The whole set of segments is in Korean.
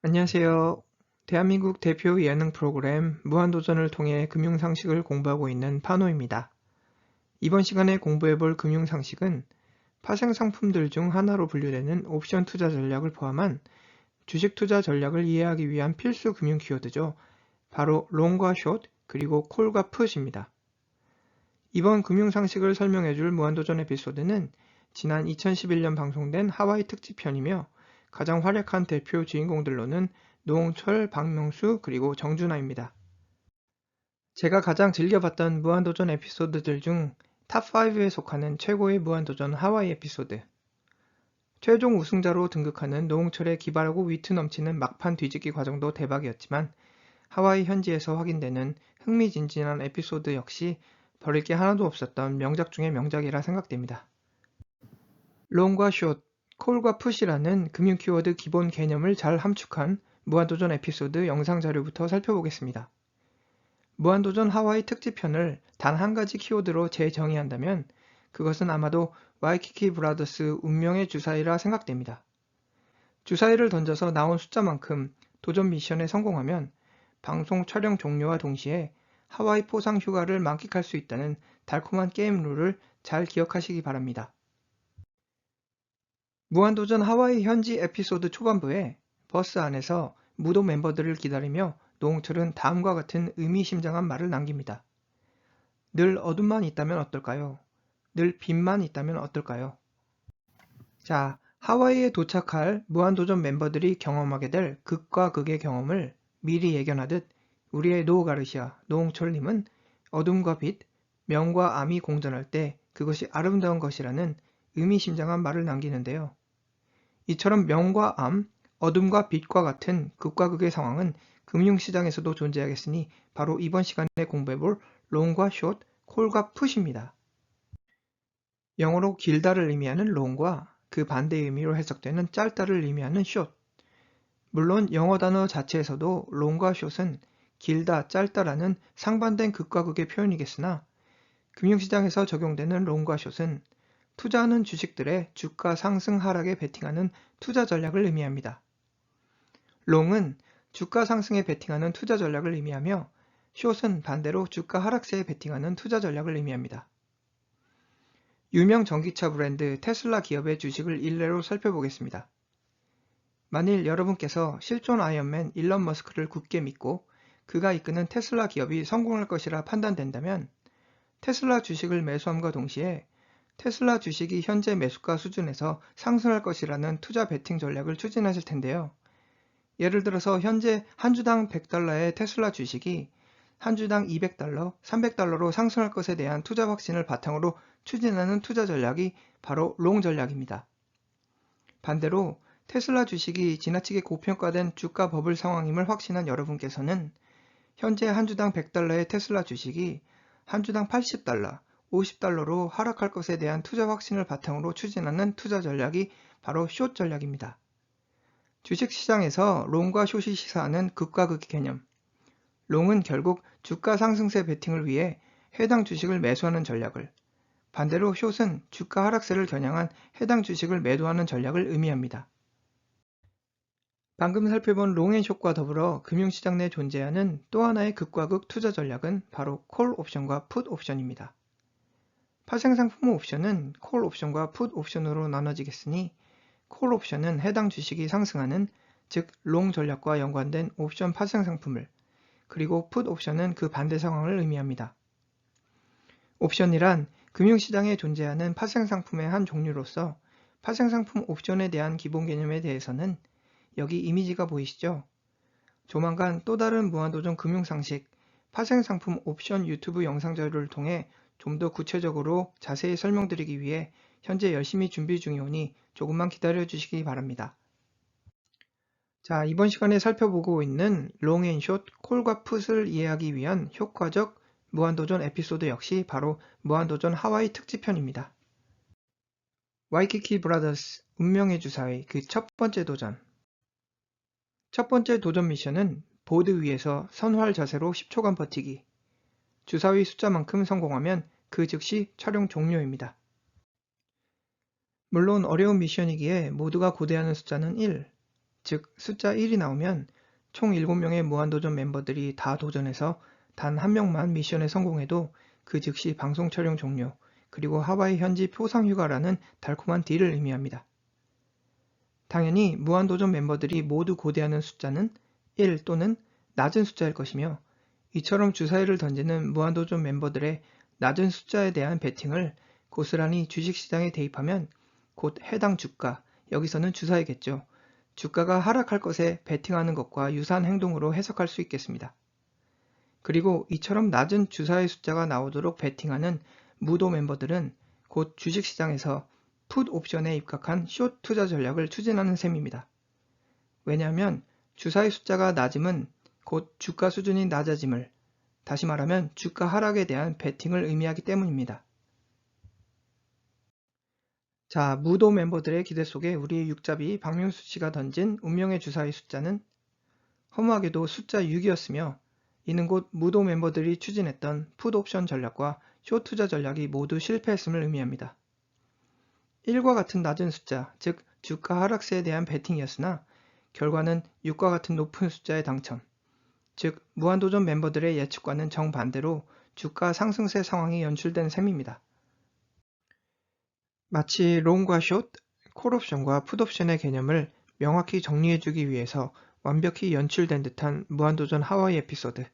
안녕하세요. 대한민국 대표 예능 프로그램 무한도전을 통해 금융상식을 공부하고 있는 파노입니다. 이번 시간에 공부해볼 금융상식은 파생상품들 중 하나로 분류되는 옵션 투자 전략을 포함한 주식 투자 전략을 이해하기 위한 필수 금융 키워드죠. 바로 롱과 숏, 그리고 콜과 풋입니다. 이번 금융상식을 설명해줄 무한도전 에피소드는 지난 2011년 방송된 하와이 특집편이며 가장 활약한 대표 주인공들로는 노홍철, 박명수, 그리고 정준하입니다. 제가 가장 즐겨봤던 무한도전 에피소드들 중 탑5에 속하는 최고의 무한도전 하와이 에피소드. 최종 우승자로 등극하는 노홍철의 기발하고 위트 넘치는 막판 뒤집기 과정도 대박이었지만 하와이 현지에서 확인되는 흥미진진한 에피소드 역시 버릴 게 하나도 없었던 명작 중의 명작이라 생각됩니다. 롱과 숏, 콜과 풋이라는 금융 키워드 기본 개념을 잘 함축한 무한도전 에피소드 영상 자료부터 살펴보겠습니다. 무한도전 하와이 특집편을 단 한 가지 키워드로 재정의한다면 그것은 아마도 와이키키 브라더스 운명의 주사위라 생각됩니다. 주사위를 던져서 나온 숫자만큼 도전 미션에 성공하면 방송 촬영 종료와 동시에 하와이 포상 휴가를 만끽할 수 있다는 달콤한 게임 룰을 잘 기억하시기 바랍니다. 무한도전 하와이 현지 에피소드 초반부에 버스 안에서 무도 멤버들을 기다리며 노홍철은 다음과 같은 의미심장한 말을 남깁니다. 늘 어둠만 있다면 어떨까요? 늘 빛만 있다면 어떨까요? 자, 하와이에 도착할 무한도전 멤버들이 경험하게 될 극과 극의 경험을 미리 예견하듯 우리의 노 가르시아, 노홍철님은 어둠과 빛, 명과 암이 공존할 때 그것이 아름다운 것이라는 의미심장한 말을 남기는데요. 이처럼 명과 암, 어둠과 빛과 같은 극과 극의 상황은 금융시장에서도 존재하겠으니 바로 이번 시간에 공부해볼 롱과 숏, 콜과 풋입니다. 영어로 길다를 의미하는 롱과 그 반대의 의미로 해석되는 짧다를 의미하는 숏. 물론 영어 단어 자체에서도 롱과 숏은 길다, 짧다라는 상반된 극과 극의 표현이겠으나 금융시장에서 적용되는 롱과 숏은 투자하는 주식들의 주가 상승 하락에 베팅하는 투자 전략을 의미합니다. 롱은 주가 상승에 베팅하는 투자 전략을 의미하며 숏은 반대로 주가 하락세에 베팅하는 투자 전략을 의미합니다. 유명 전기차 브랜드 테슬라 기업의 주식을 일례로 살펴보겠습니다. 만일 여러분께서 실존 아이언맨 일론 머스크를 굳게 믿고 그가 이끄는 테슬라 기업이 성공할 것이라 판단된다면 테슬라 주식을 매수함과 동시에 테슬라 주식이 현재 매수가 수준에서 상승할 것이라는 투자 베팅 전략을 추진하실 텐데요. 예를 들어서 현재 한 주당 100달러의 테슬라 주식이 한 주당 200달러, 300달러로 상승할 것에 대한 투자 확신을 바탕으로 추진하는 투자 전략이 바로 롱 전략입니다. 반대로 테슬라 주식이 지나치게 고평가된 주가 버블 상황임을 확신한 여러분께서는 현재 한 주당 100달러의 테슬라 주식이 한 주당 80달러, 50달러로 하락할 것에 대한 투자 확신을 바탕으로 추진하는 투자 전략이 바로 숏 전략입니다. 주식시장에서 롱과 숏이 시사하는 극과 극의 개념. 롱은 결국 주가 상승세 베팅을 위해 해당 주식을 매수하는 전략을, 반대로 숏은 주가 하락세를 겨냥한 해당 주식을 매도하는 전략을 의미합니다. 방금 살펴본 롱앤숏과 더불어 금융시장 내 존재하는 또 하나의 극과 극 투자 전략은 바로 콜 옵션과 풋 옵션입니다. 파생상품 옵션은 콜 옵션과 풋 옵션으로 나눠지겠으니 콜 옵션은 해당 주식이 상승하는, 즉 롱 전략과 연관된 옵션 파생상품을, 그리고 풋 옵션은 그 반대 상황을 의미합니다. 옵션이란 금융시장에 존재하는 파생상품의 한 종류로서 파생상품 옵션에 대한 기본 개념에 대해서는 여기 이미지가 보이시죠? 조만간 또 다른 무한도전 금융상식 파생상품 옵션 유튜브 영상 자료를 통해 좀 더 구체적으로 자세히 설명드리기 위해 현재 열심히 준비 중이오니 조금만 기다려 주시기 바랍니다. 자, 이번 시간에 살펴보고 있는 롱앤숏, 콜과 풋을 이해하기 위한 효과적 무한도전 에피소드 역시 바로 무한도전 하와이 특집편입니다. 와이키키 브라더스 운명의 주사위 그 첫 번째 도전. 첫 번째 도전 미션은 보드 위에서 선활 자세로 10초간 버티기. 주사위 숫자만큼 성공하면 그 즉시 촬영 종료입니다. 물론 어려운 미션이기에 모두가 고대하는 숫자는 1. 즉 숫자 1이 나오면 총 7명의 무한도전 멤버들이 다 도전해서 단 한 명만 미션에 성공해도 그 즉시 방송 촬영 종료, 그리고 하와이 현지 포상휴가라는 달콤한 딜을 의미합니다. 당연히 무한도전 멤버들이 모두 고대하는 숫자는 1 또는 낮은 숫자일 것이며, 이처럼 주사위를 던지는 무한도전 멤버들의 낮은 숫자에 대한 베팅을 고스란히 주식시장에 대입하면 곧 해당 주가, 여기서는 주사위겠죠. 주가가 하락할 것에 베팅하는 것과 유사한 행동으로 해석할 수 있겠습니다. 그리고 이처럼 낮은 주사위 숫자가 나오도록 베팅하는 무도 멤버들은 곧 주식시장에서 풋 옵션에 입각한 숏 투자 전략을 추진하는 셈입니다. 왜냐하면 주사위 숫자가 낮음은 곧 주가 수준이 낮아짐을, 다시 말하면 주가 하락에 대한 베팅을 의미하기 때문입니다. 자, 무도 멤버들의 기대 속에 우리의 육잡이 박명수 씨가 던진 운명의 주사위 숫자는 허무하게도 숫자 6이었으며, 이는 곧 무도 멤버들이 추진했던 풋 옵션 전략과 숏 투자 전략이 모두 실패했음을 의미합니다. 1과 같은 낮은 숫자, 즉 주가 하락세에 대한 베팅이었으나 결과는 6과 같은 높은 숫자의 당첨, 즉 무한도전 멤버들의 예측과는 정반대로 주가 상승세 상황이 연출된 셈입니다. 마치 롱과 숏, 콜옵션과 풋옵션의 개념을 명확히 정리해주기 위해서 완벽히 연출된 듯한 무한도전 하와이 에피소드.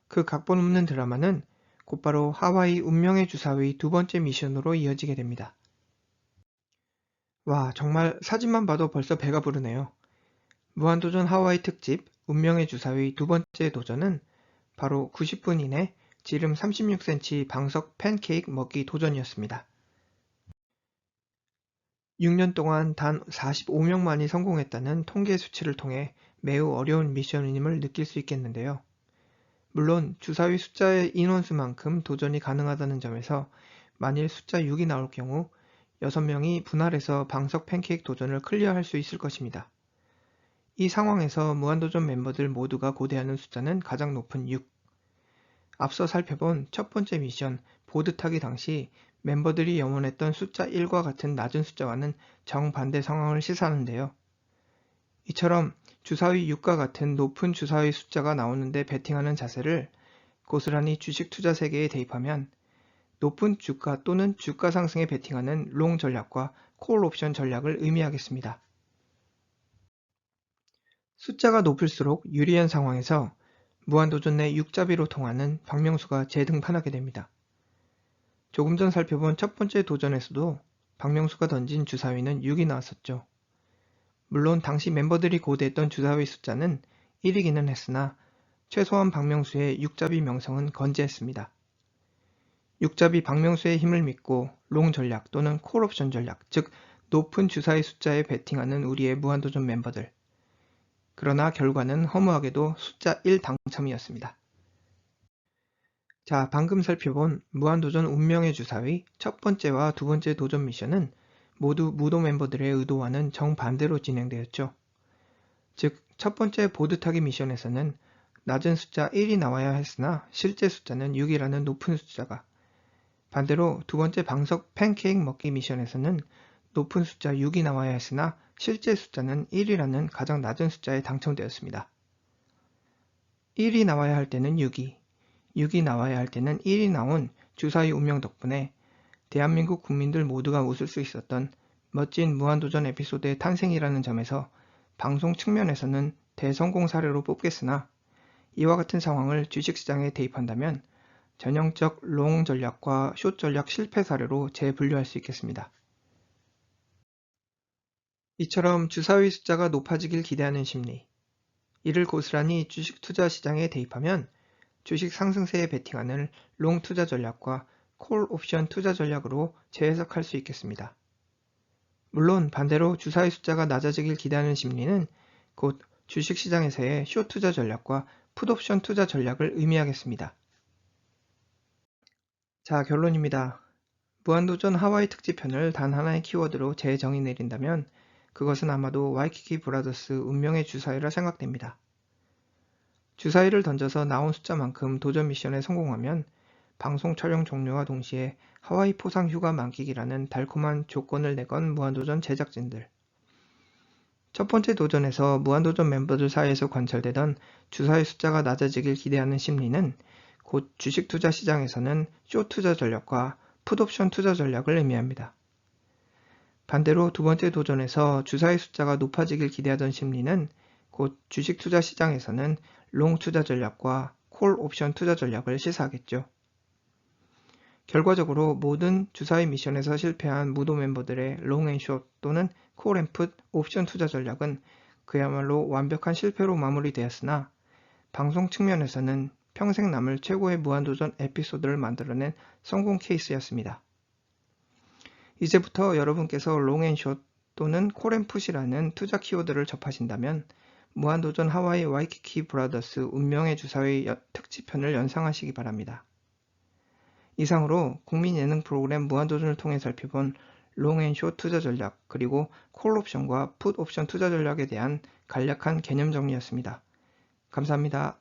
그 각본 없는 드라마는 곧바로 하와이 운명의 주사위 두 번째 미션으로 이어지게 됩니다. 와, 정말 사진만 봐도 벌써 배가 부르네요. 무한도전 하와이 특집 운명의 주사위 두 번째 도전은 바로 90분 이내 지름 36cm 방석 팬케이크 먹기 도전이었습니다. 6년 동안 단 45명만이 성공했다는 통계 수치를 통해 매우 어려운 미션임을 느낄 수 있겠는데요. 물론 주사위 숫자의 인원수만큼 도전이 가능하다는 점에서 만일 숫자 6이 나올 경우 6명이 분할해서 방석 팬케이크 도전을 클리어할 수 있을 것입니다. 이 상황에서 무한도전 멤버들 모두가 고대하는 숫자는 가장 높은 6. 앞서 살펴본 첫 번째 미션 보드 타기 당시 멤버들이 염원했던 숫자 1과 같은 낮은 숫자와는 정반대 상황을 시사하는데요. 이처럼 주사위 6과 같은 높은 주사위 숫자가 나오는데 베팅하는 자세를 고스란히 주식 투자 세계에 대입하면 높은 주가 또는 주가 상승에 베팅하는 롱 전략과 콜 옵션 전략을 의미하겠습니다. 숫자가 높을수록 유리한 상황에서 무한도전 내 6잡이로 통하는 박명수가 재등판하게 됩니다. 조금 전 살펴본 첫 번째 도전에서도 박명수가 던진 주사위는 6이 나왔었죠. 물론 당시 멤버들이 고대했던 주사위 숫자는 1이기는 했으나 최소한 박명수의 6잡이 명성은 건재했습니다. 6잡이 박명수의 힘을 믿고 롱 전략 또는 콜옵션 전략, 즉 높은 주사위 숫자에 베팅하는 우리의 무한도전 멤버들. 그러나 결과는 허무하게도 숫자 1 당첨이었습니다. 자, 방금 살펴본 무한도전 운명의 주사위 첫 번째와 두 번째 도전 미션은 모두 무도 멤버들의 의도와는 정반대로 진행되었죠. 즉, 첫 번째 보드 타기 미션에서는 낮은 숫자 1이 나와야 했으나 실제 숫자는 6이라는 높은 숫자가, 반대로 두 번째 방석 팬케이크 먹기 미션에서는 높은 숫자 6이 나와야 했으나 실제 숫자는 1이라는 가장 낮은 숫자에 당첨되었습니다. 1이 나와야 할 때는 6이 나와야 할 때는 1이 나온 주사위 운명 덕분에 대한민국 국민들 모두가 웃을 수 있었던 멋진 무한도전 에피소드의 탄생이라는 점에서 방송 측면에서는 대성공 사례로 뽑겠으나, 이와 같은 상황을 주식시장에 대입한다면 전형적 롱 전략과 숏 전략 실패 사례로 재분류할 수 있겠습니다. 이처럼 주사위 숫자가 높아지길 기대하는 심리, 이를 고스란히 주식 투자 시장에 대입하면 주식 상승세에 베팅하는 롱 투자 전략과 콜 옵션 투자 전략으로 재해석할 수 있겠습니다. 물론 반대로 주사위 숫자가 낮아지길 기대하는 심리는 곧 주식시장에서의 숏 투자 전략과 풋 옵션 투자 전략을 의미하겠습니다. 자, 결론입니다. 무한도전 하와이 특집편을 단 하나의 키워드로 재정의 내린다면 그것은 아마도 와이키키 브라더스 운명의 주사위라 생각됩니다. 주사위를 던져서 나온 숫자만큼 도전 미션에 성공하면 방송 촬영 종료와 동시에 하와이 포상 휴가 만끽이라는 달콤한 조건을 내건 무한도전 제작진들. 첫 번째 도전에서 무한도전 멤버들 사이에서 관찰되던 주사위 숫자가 낮아지길 기대하는 심리는 곧 주식 투자 시장에서는 숏 투자 전략과 풋옵션 투자 전략을 의미합니다. 반대로 두 번째 도전에서 주사위 숫자가 높아지길 기대하던 심리는 곧 주식 투자 시장에서는 롱 투자 전략과 콜 옵션 투자 전략을 시사하겠죠. 결과적으로 모든 주사위 미션에서 실패한 무도 멤버들의 롱 앤 숏 또는 콜 앤 풋 옵션 투자 전략은 그야말로 완벽한 실패로 마무리되었으나 방송 측면에서는 평생 남을 최고의 무한도전 에피소드를 만들어낸 성공 케이스였습니다. 이제부터 여러분께서 롱 앤 숏 또는 콜 앤 풋이라는 투자 키워드를 접하신다면 무한도전 하와이 와이키키 브라더스 운명의 주사위 특집편을 연상하시기 바랍니다. 이상으로 국민 예능 프로그램 무한도전을 통해 살펴본 롱 앤 숏 투자 전략 그리고 콜 옵션과 풋 옵션 투자 전략에 대한 간략한 개념 정리였습니다. 감사합니다.